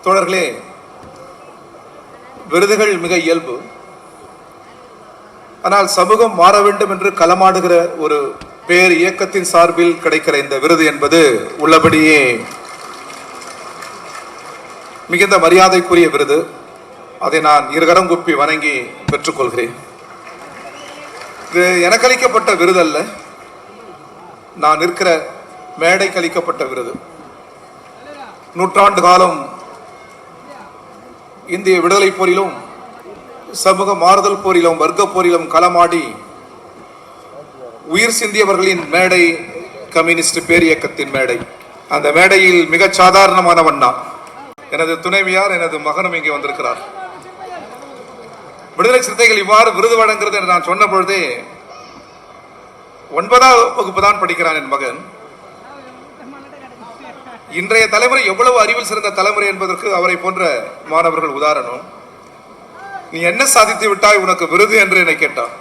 தோழர்களே, விருதுகள் மிக இயல்பு. ஆனால் சமூகம் மாற வேண்டும் என்று களமாடுகிற ஒரு பேர் இயக்கத்தின் சார்பில் கிடைக்கிற இந்த விருது என்பது உள்ளபடியே மிகுந்த மரியாதைக்குரிய விருது. அதை நான் இருகரம் குப்பி வணங்கி பெற்றுக்கொள்கிறேன். இது எனக்கு அளிக்கப்பட்ட விருது அல்ல, நான் நிற்கிற மேடைக்கு அளிக்கப்பட்ட விருது. நூற்றாண்டு காலம் இந்திய விடுதலை போரிலும் சமூக மாறுதல் போரிலும் வர்க்க போரிலும் களமாடி உயிர் சிந்தியவர்களின் மேடை கம்யூனிஸ்ட் பேரியக்கத்தின் மேடை. அந்த மேடையில் மிக சாதாரணமானவன் நான். எனது துணைவியார், எனது மகனும் இங்கே வந்திருக்கிறார். விடுதலை சிறுத்தைகள் இவ்வாறு விருது வழங்குகிறது என்று நான் சொன்ன பொழுதே 9ஆம் வகுப்பு தான் படிக்கிறான் என் மகன். இன்றைய தலைமுறை எவ்வளவு அறிவில் சிறந்த தலைமுறை என்பதற்கு அவரை போன்ற மாணவர்கள் உதாரணம். நீ என்ன சாதித்து விட்டாய், உனக்கு விருது என்று என்னை கேட்டான்.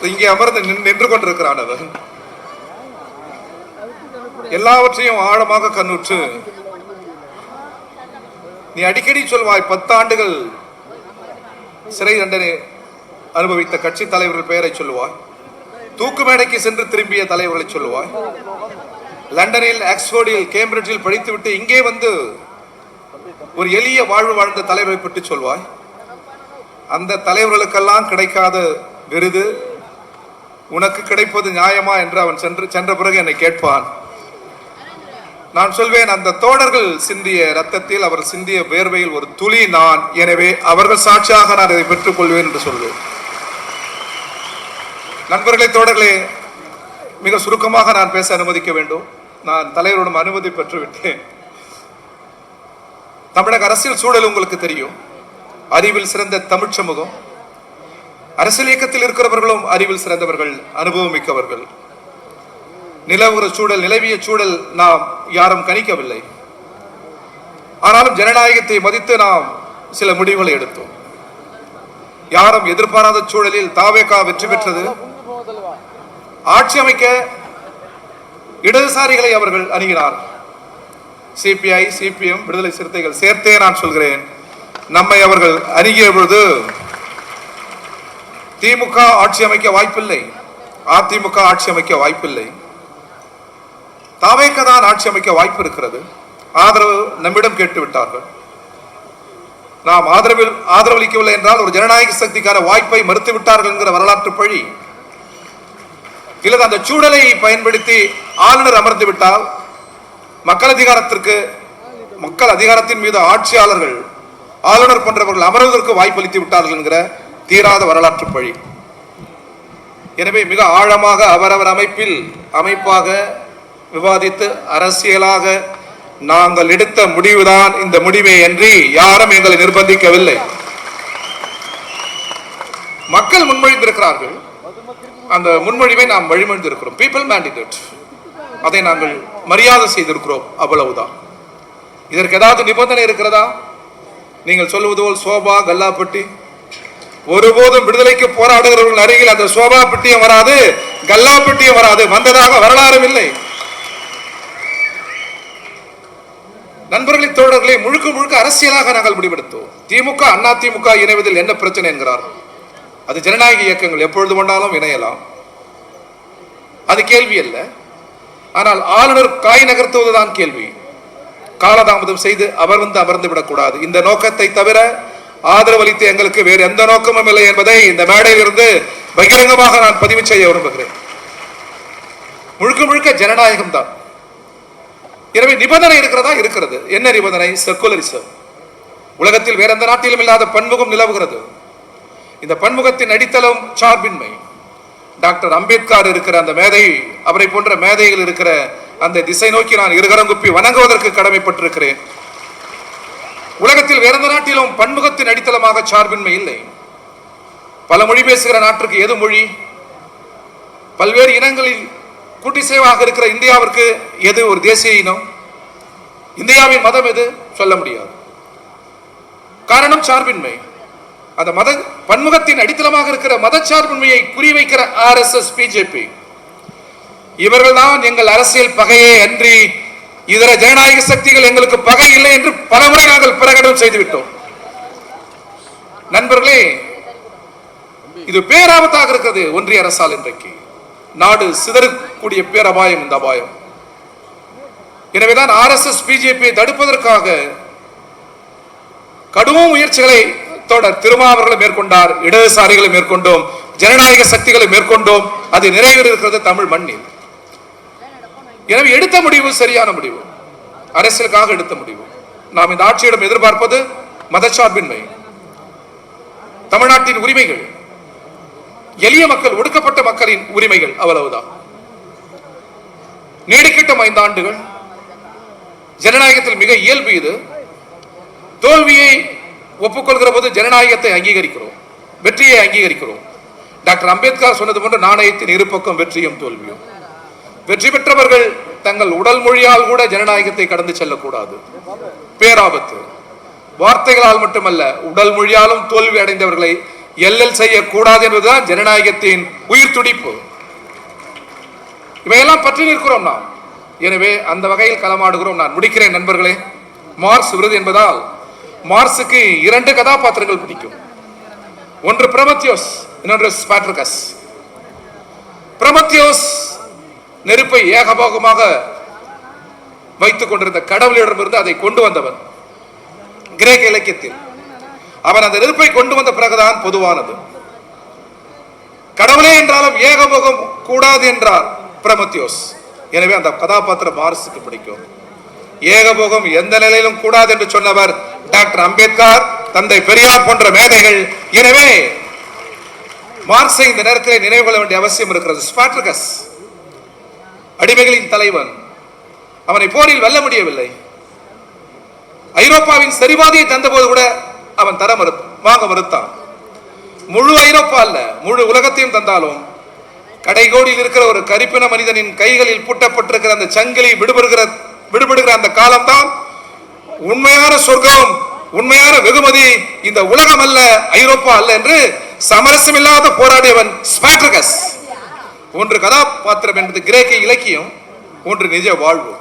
இங்கே அமர்ந்து நின்று கொண்டிருக்கிறான் அவர். எல்லாவற்றையும் ஆழமாக கண்ணுற்று நீ அடிக்கடி சொல்வாய், 10 ஆண்டுகள் சிறை தண்டனை அனுபவித்த கட்சி தலைவர்கள் பெயரை சொல்லுவாய், தூக்கு மேடைக்கு சென்று திரும்பிய தலைவர்களை சொல்லுவாய், லண்டனில், ஆக்ஸ்போர்டில், கேம்பிரிட்ஜில் படித்துவிட்டு இங்கே வந்து ஒரு எளிய வாழ்வு வாழ்ந்த தலைவரை பற்றி சொல்வாய். அந்த தலைவர்களுக்கெல்லாம் கிடைக்காத விருது உனக்கு கிடைப்பது நியாயமா என்று அவன் சென்ற பிறகு என்னை கேட்பான். நான் சொல்வேன், அந்த தோழர்கள் சிந்திய ரத்தத்தில், அவர் சிந்திய வேர்வையில் ஒரு துளி நான். எனவே அவர்கள் சாட்சியாக நான் இதை பெற்றுக் கொள்வேன் என்று சொல்வேன். நண்பர்களே, தோழர்களே, மிக சுருக்கமாக நான் பேச அனுமதிக்க வேண்டும். நான் தலைவரிடம் அனுமதி பெற்றுவிட்டேன். தமிழக அரசியல் சூழல் உங்களுக்கு தெரியும். அறிவில் சிறந்த தமிழ் சமூகம், அரசியல் இயக்கத்தில் இருக்கிறவர்களும் அறிவில் சிறந்தவர்கள், அனுபவம் மிக்கவர்கள். நிலவுகிற சூழல், நிலவிய சூழல் நாம் யாரும் கணிக்கவில்லை. ஆனாலும் ஜனநாயகத்தை மதித்து நாம் சில முடிவுகளை எடுத்தோம். யாரும் எதிர்பாராத சூழலில் தாவேகா வெற்றி பெற்றது. ஆட்சி அமைக்க இடதுசாரிகளை அவர்கள் அணுகினார். சிபிஐ, சிபிஎம், விடுதலை சிறுத்தைகள் சேர்த்தே நான் சொல்கிறேன், நம்மை அவர்கள் அணுகிய பொழுது திமுக ஆட்சி அமைக்க வாய்ப்பில்லை, அதிமுக ஆட்சி அமைக்க வாய்ப்பில்லை, தாவேகா தான் ஆட்சி அமைக்க வாய்ப்பு இருக்கிறது. ஆதரவு நம்மிடம் கேட்டு விட்டார்கள். நாம் ஆதரவளிக்கவில்லை என்றால் ஒரு ஜனநாயக சக்திக்கான வாய்ப்பை மறுத்து விட்டார்கள் என்கிற வரலாற்று பழி. இல்லது அந்த சூழலை பயன்படுத்தி ஆளுநர் அமர்ந்து விட்டால் மக்கள் அதிகாரத்தின் மீது ஆட்சியாளர்கள், ஆளுநர் போன்றவர்கள் அமர்வதற்கு வாய்ப்பளித்து விட்டார்கள் என்கிற தீராத வரலாற்று பழி. எனவே மிக ஆழமாக அவரவர் அமைப்பாக விவாதித்து அரசியலாக நாங்கள் எடுத்த முடிவுதான் இந்த முடிவை என்று யாரும் எங்களை நிர்பந்திக்கவில்லை. மக்கள் முன்மொழிந்திருக்கிறார்கள், அந்த முன்மொழிவை நாம் வழிமொழிந்திருக்கிறோம். பீப்பிள் மேண்டேட், அதை நாங்கள் மரியாதை செய்திருக்கிறோம், அவ்வளவுதான். இதற்கு ஏதாவது நிபந்தனை இருக்கிறதா? நீங்கள் சொல்லுவது போல் சோபா, கல்லாப்பட்டி, ஒருபோதும் விடுதலைக்கு போராடுகிறவர்கள் அருகில் அந்த சோபா பெட்டியும் வராது, கல்லாப்பட்டியும் வராது, வந்ததாக வரலாறும் இல்லை. நண்பர்களே, தோழர்களே, முழுக்க முழுக்க அரசியலாக நாங்கள் முடிவெடுத்தோம். திமுக அதிமுக இணைவதில் என்ன பிரச்சனை என்கிறார். அது ஜனநாயக இயக்கங்கள் எப்பொழுது கொண்டாலும் இணையலாம், அது கேள்வி அல்ல. ஆனால் ஆளுநர் காய் நகர்த்துவதுதான் கேள்வி. காலதாமதம் செய்து அவர் வந்து அமர்ந்து விடக்கூடாது. இந்த நோக்கத்தை தவிர ஆதரவளித்து எங்களுக்கு வேறு எந்த நோக்கமும் இல்லை என்பதை இந்த மேடையில் இருந்து பகிரங்கமாக நான் பதிவு செய்ய விரும்புகிறேன். முழுக்க முழுக்க ஜனநாயகம் தான். எனவே நிபந்தனை இருக்கிறதா? இருக்கிறது. என்ன நிபந்தனை? செக்குலரிசம். உலகத்தில் வேற எந்த நாட்டிலும் இல்லாத பன்முகம் நிலவுகிறது. இந்த பன்முகத்தின் அடித்தளம் சார்பின்மை. டாக்டர் அம்பேத்கர் இருக்கிற அந்த மேதை, அவரை போன்ற மேதைகள் இருக்கிற அந்த திசை நோக்கி நான் இருகரம் குப்பி வணங்குவதற்கு கடமைப்பட்டிருக்கிறேன். உலகத்தில் வேற எந்த நாட்டிலும் பன்முகத்தின் அடித்தளமாக சார்பின்மை இல்லை. பல மொழி பேசுகிற நாட்டிற்கு எது மொழி? பல்வேறு இனங்களில் கூட்டிசேவாக இருக்கிற இந்தியாவிற்கு எது ஒரு தேசிய இனம்? இந்தியாவின் மதம் எது? சொல்ல முடியாது. காரணம் சார்பின்மை. அந்த மத பன்முகத்தின் அடித்தளமாக இருக்கிற மத சார்பின்மையை குறிவைக்கிற RSS, பிஜேபி, இவர்கள் தான் எங்கள் அரசியல் பகையே அன்றி இதர ஜனநாயக சக்திகள் எங்களுக்கு பகை இல்லை என்று பலமுறை நாங்கள் பிரகடனம் செய்துவிட்டோம். நண்பர்களே, இது பேராபத்தாக இருக்கிறது. ஒன்றிய அரசால் இன்றைக்கு நாடு சிதறக்கூடிய பேரபாயம் இந்த அபாயம். எனவேதான் RSS பிஜேபியை தடுப்பதற்காக கடும் முயற்சிகளை தொடர் திருமாவர்களை மேற்கொண்டார், இடதுசாரிகளை மேற்கொண்டோம், ஜனநாயக சக்திகளை மேற்கொண்டோம். அது நிறைவேறியிருக்கிறது தமிழ் மண்ணில். எனவே எடுத்த முடிவு சரியான முடிவு, அரசியலுக்காக எடுத்த முடிவு. நாம் இந்த ஆட்சியிடம் எதிர்பார்ப்பது மதச்சார்பின்மை, தமிழ்நாட்டின் உரிமைகள், எளிய மக்கள், ஒடுக்கப்பட்ட மக்களின் உரிமைகள், அவ்வளவுதான். நீடிக்கட்டும் 5 ஆண்டுகள். ஜனநாயகத்தில் மிக இயல்பு இது. தோல்வியை ஒப்புக்கொள்கிற போது ஜனநாயகத்தை அங்கீகரிக்கிறோம், வெற்றியை அங்கீகரிக்கிறோம். டாக்டர் அம்பேத்கர் சொன்னது போன்ற நாணயத்தின் இருபக்கம் வெற்றியும் தோல்வியும். வெற்றி பெற்றவர்கள் தங்கள் உடல் மொழியால் கூட ஜனநாயகத்தை கடந்து செல்லக்கூடாது, பேராபத்து. வார்த்தைகளால் மட்டுமல்ல, உடல் மொழியாலும் தோல்வி அடைந்தவர்களை எல்லல் செய்யக்கூடாது என்பதுதான் ஜனநாயகத்தின் உயிர் துடிப்பு. இவையெல்லாம் பற்றி நிற்கிறோம் நாம். எனவே அந்த வகையில் களமாடுகிறோம். நான் முடிக்கிறேன் நண்பர்களே. மார்க்ஸ் விருது என்பதால் மார்க்சுக்கு 2 கதாபாத்திரங்கள் பிடிக்கும். ஒன்று பிரமத்தியோஸ், இன்னொன்று ஸ்பாட்ரிகஸ். பிரமத்தியோஸ் நெருப்பை ஏகபோகமாக வைத்துக் கொண்டிருந்த கடவுளிடமிருந்து அதை கொண்டு வந்தவன். கிரேக்க இலக்கியத்தில் அவன் அந்த நெருப்பை கொண்டு வந்த பிறகுதான் பொதுவானது. கடவுளே என்றாலும் ஏகபோகம் கூடாது என்றார் பிரமத்தியோஸ். எனவே அந்த கதாபாத்திரம் மார்க்சுக்கு பிடிக்கும். ஏகபோகம் எந்த நிலையிலும் கூடாது என்று சொன்னவர் டாக்டர் அம்பேத்கர், தந்தை பெரியார் போன்ற மேதைகள். எனவே மார்க்சை இந்த நேரத்தில் நினைவு கொள்ள வேண்டிய அவசியம் இருக்கிறது. ஸ்பாட்ரிகஸ் அடிமைகளின் தலைவன். அவனை போரில் வெல்ல முடியவில்லை. ஐரோப்பாவின் சரிவாதியை தந்தபோது கூட அவன் வாங்க மறுத்தான். முழு ஐரோப்பா அல்ல, முழு உலகத்தையும் தந்தாலும் கடைகோடியில் இருக்கிற ஒரு கரிப்பின மனிதனின் கைகளில் பூட்டப்பட்டிருக்கிற அந்த சங்கிலி விடுபடுகிற அந்த காலம்தான் உண்மையான சொர்க்கம், உண்மையான வெகுமதி. இந்த உலகம் அல்ல, ஐரோப்பா அல்ல என்று சமரசம் இல்லாத போராடியவன் ஸ்பாட்ரிகஸ். ஒன்று கதாபாத்திரம் என்பது கிரேக்க இலக்கியம், ஒன்று நிஜ வாழ்வு.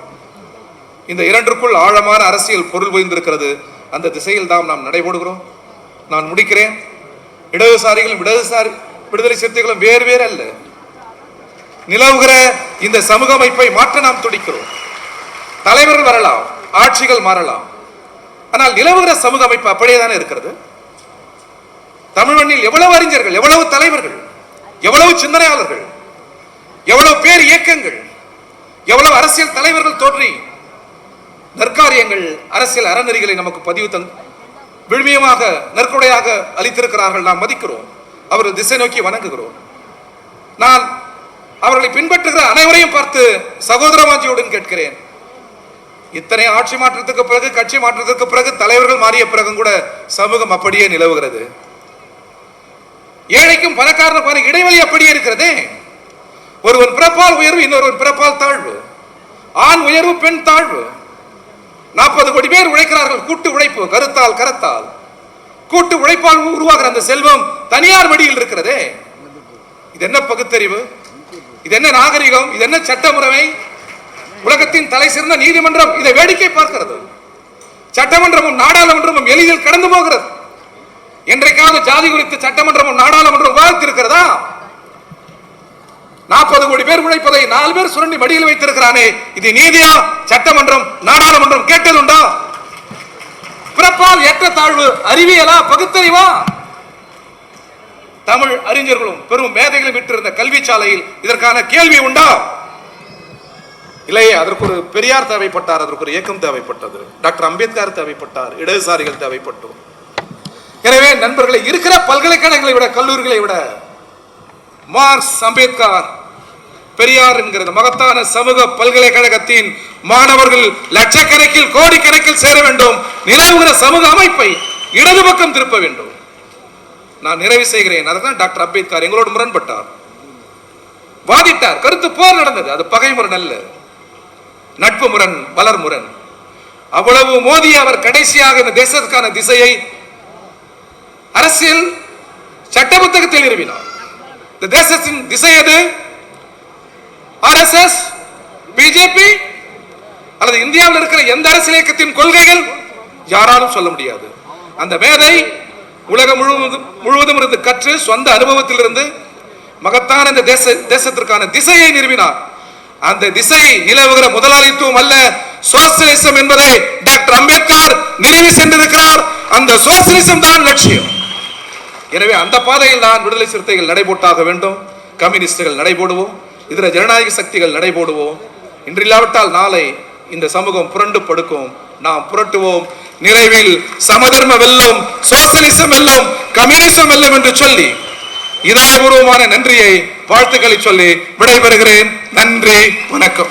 இந்த இரண்டுக்குள் ஆழமான அரசியல் பொருள் புரிந்திருக்கிறது. அந்த திசையில் தான் நாம் நடைபோடுகிறோம். நான் முடிக்கிறேன். இடதுசாரிகளும் விடுதலை சிறுத்தைகளும் வேறு வேறு அல்ல. நிலவுகிற இந்த சமூக அமைப்பை மாற்ற நாம் துடிக்கிறோம். தலைவர்கள் வரலாம், ஆட்சிகள் மாறலாம், ஆனால் நிலவுகிற சமூக அமைப்பு அப்படியே தானே இருக்கிறது. தமிழ் மண்ணில் எவ்வளவு அறிஞர்கள், எவ்வளவு தலைவர்கள், எவ்வளவு சிந்தனையாளர்கள், எவ்வளவு பேர் இயக்கங்கள், எவ்வளவு அரசியல் தலைவர்கள் தோன்றி நற்காரியங்கள், அரசியல் அறநெறிகளை நமக்கு பதிவு விழுமியமாக நற்கொடையாக அளித்திருக்கிறார்கள். நாம் மதிக்கிறோம், அவர்கள் திசை நோக்கி வணங்குகிறோம். நான் அவர்களை பின்பற்றுகிற அனைவரையும் பார்த்து சகோதரவாஞ்சியுடன் கேட்கிறேன். இத்தனை ஆட்சி மாற்றத்துக்கு பிறகு, கட்சி மாற்றத்துக்கு பிறகு, தலைவர்கள் மாறிய பிறகும் கூட சமூகம் அப்படியே நிலவுகிறது. ஏழைக்கும் பணக்காரனுக்கும் இடைவெளி அப்படியே இருக்கிறது. ஒருவன் பிறப்பால் உயர்வு, இன்னொருவன் பிறப்பால் தாழ்வு. ஆண் உயர்வு, பெண் தாழ்வு. 40 கோடி பேர் உழைக்கிறார்கள். கூட்டு உழைப்பு, கருத்தால் கரத்தால் கூட்டு உழைப்பால் உருவாகிற அந்த செல்வம் தனியார் வழியில் இருக்கிறதே. இது என்ன பகுத்தறிவு? இது என்ன நாகரிகம்? இது என்ன சட்டமுறைமை? உலகத்தின் தலை சிறந்த நீதிமன்றம் இதை வேடிக்கை பார்க்கிறது. சட்டமன்றமும் நாடாளுமன்றமும் எளிதில் கடந்து போகிறது. என்றைக்காவது ஜாதி குறித்து சட்டமன்றமும் நாடாளுமன்றம் விவாதித்திருக்கிறதா? 40 கோடி பேர் உழைப்பதை 4 பேர் சுரண்டி மடியில் வைத்திருக்கிறானே, இது நீதியா? சட்டமன்றம் நாடாளுமன்றம் கேட்டதுண்டா? பிறப்பால் ஏற்ற தாழ்வு அறிவியலா, பகுத்தறிவா? தமிழ் அறிஞர்களும் பெரும் மேதைகளும் விட்டிருந்த கல்வி சாலையில் இதற்கான கேள்வி உண்டா? இல்லையே. அதற்கு ஒரு பெரியார் தேவைப்பட்டார், அதற்கு ஒரு இயக்கம் தேவைப்பட்டது, டாக்டர் அம்பேத்கர் தேவைப்பட்டார், இடதுசாரிகள் தேவைப்பட்டோம். எனவே நண்பர்களை, இருக்கிற பல்கலைக்கழகங்களை விட, கல்லூரிகளை விட மார்க்ஸ், அம்பேத்கர், பெரியார் என்கிற மகத்தான சமூக பல்கலைக்கழகத்தின் மாணவர்கள் லட்சக்கணக்கில், கோடிக்கணக்கில் சேர வேண்டும். நிலவுகிற சமூக அமைப்பை இடது பக்கம் திருப்ப வேண்டும். நான் நிறைவு செய்கிறேன். அதுதான் டாக்டர் அம்பேத்கர் எங்களோடு முரண்பட்டார், வாதிட்டார். கருத்து போர் நடந்தது. அது பகை முரண் அல்ல, நட்பு முரண், வளர் முரண். அவ்வளவு மோதி அவர் கடைசியாக இந்த தேசத்துக்கான திசையை அரசியல் சட்ட புத்தகத்தில் நிறுவினார். இந்த தேசத்தின் திசை எது? RSS, BJP அல்லது இந்தியாவில் இருக்கிற எந்த அரசியல் இயக்கத்தின் கொள்கைகள் யாராலும் சொல்ல முடியாது. அந்த மேதை உலகம் முழுவதும் இருந்து கற்று சொந்த அனுபவத்திலிருந்து மகத்தான இந்த தேசத்திற்கான திசையை நிறுவினார். அந்த திசை நிலவுகிற முதலாளித்துவம் அல்ல, சோசியலிசம் என்பதை டாக்டர் அம்பேத்கர் நிறுவி சென்றிருக்கிறார். அந்த சோசியலிசம் தான் லட்சியம். எனவே அந்த பாதையில் தான் விடுதலை சிறுத்தைகள் நடைபோட்டாக வேண்டும். கம்யூனிஸ்டுகள் நடைபோடுவோம், இதர ஜனநாயக சக்திகள் நடைபோடுவோம். இன்றில்லாவிட்டால் நாளை இந்த சமூகம் புரண்டு படுக்கும். நாம் புரட்டுவோம். நிறைவில் சமதர்ம வெல்லும், சோசியலிசம் வெல்லும், கம்யூனிசம் வெல்லும் என்று சொல்லி இதயபூர்வமான நன்றியை வாழ்த்துக்களை சொல்லி விடைபெறுகிறேன். நன்றி, வணக்கம்.